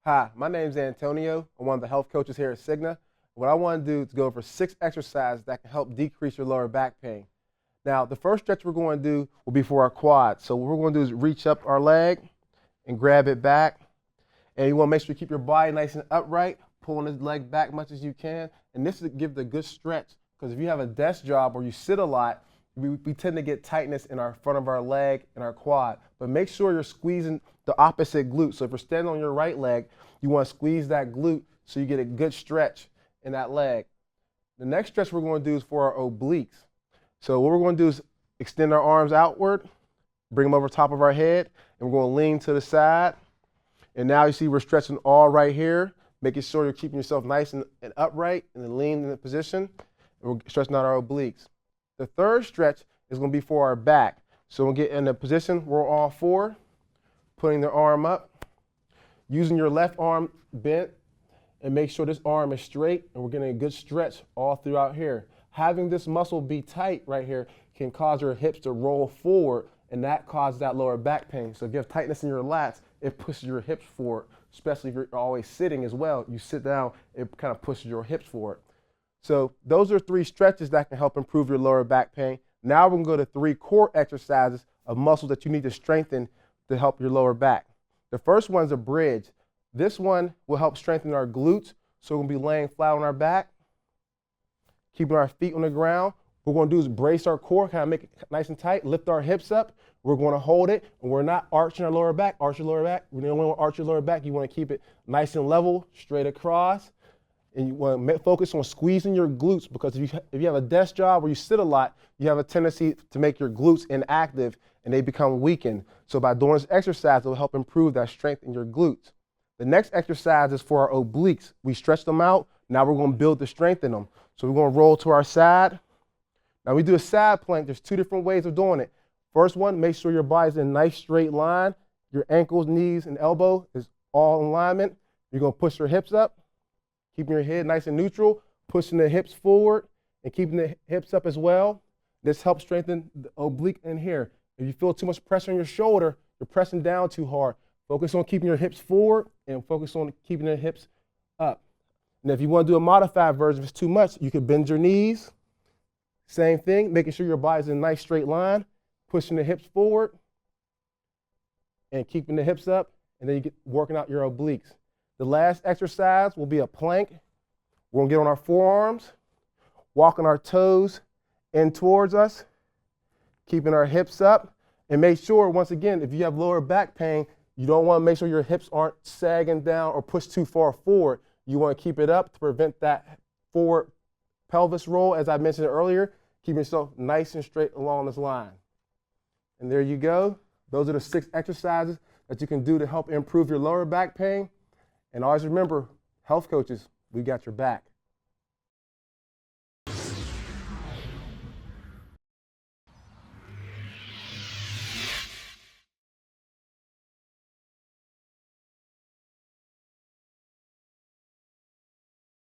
Hi, my name is Antonio. I'm one of the health coaches here at Cigna. What I want to do is go over 6 exercises that can help decrease your lower back pain. Now, the first stretch we're going to do will be for our quads. So what we're going to do is reach up our leg and grab it back. And you want to make sure you keep your body nice and upright, pulling the leg back as much as you can. And this is to give it a good stretch, because if you have a desk job or you sit a lot, we tend to get tightness in our front of our leg and our quad. But make sure you're squeezing the opposite glute. So if you're standing on your right leg, you want to squeeze that glute so you get a good stretch in that leg. The next stretch we're going to do is for our obliques. So what we're going to do is extend our arms outward, bring them over top of our head, and we're going to lean to the side. And now you see we're stretching all right here, making sure you're keeping yourself nice and upright and then lean in the position. And we're stretching out our obliques. The third stretch is going to be for our back. So we'll get in a position where we're all four, putting the arm up, using your left arm bent, and make sure this arm is straight, and we're getting a good stretch all throughout here. Having this muscle be tight right here can cause your hips to roll forward, and that causes that lower back pain. So if you have tightness in your lats, it pushes your hips forward, especially if you're always sitting as well. You sit down, it kind of pushes your hips forward. So those are 3 stretches that can help improve your lower back pain. Now we're going to go to 3 core exercises of muscles that you need to strengthen to help your lower back. The first one is a bridge. This one will help strengthen our glutes. So we're going to be laying flat on our back, keeping our feet on the ground. What we're going to do is brace our core, kind of make it nice and tight, lift our hips up. We're going to hold it, and we're not arching our lower back. Arch your lower back. When you don't want to arch your lower back, you want to keep it nice and level, straight across. And you want to focus on squeezing your glutes, because if you have a desk job where you sit a lot, you have a tendency to make your glutes inactive and they become weakened. So by doing this exercise, it will help improve that strength in your glutes. The next exercise is for our obliques. We stretch them out. Now we're going to build the strength in them. So we're going to roll to our side. Now we do a side plank. There's 2 different ways of doing it. First one, make sure your body's in a nice straight line. Your ankles, knees, and elbow is all in alignment. You're going to push your hips up, keeping your head nice and neutral, pushing the hips forward and keeping the hips up as well. This helps strengthen the oblique in here. If you feel too much pressure on your shoulder, you're pressing down too hard. Focus on keeping your hips forward and focus on keeping the hips up. And if you want to do a modified version, if it's too much, you can bend your knees. Same thing, making sure your body's in a nice straight line, pushing the hips forward and keeping the hips up, and then you get working out your obliques. The last exercise will be a plank. We're going to get on our forearms, walking our toes in towards us, keeping our hips up, and make sure, once again, if you have lower back pain, you don't want to make sure your hips aren't sagging down or pushed too far forward. You want to keep it up to prevent that forward pelvis roll, as I mentioned earlier, keeping yourself nice and straight along this line. And there you go. Those are the 6 exercises that you can do to help improve your lower back pain. And always remember, health coaches, we got your back.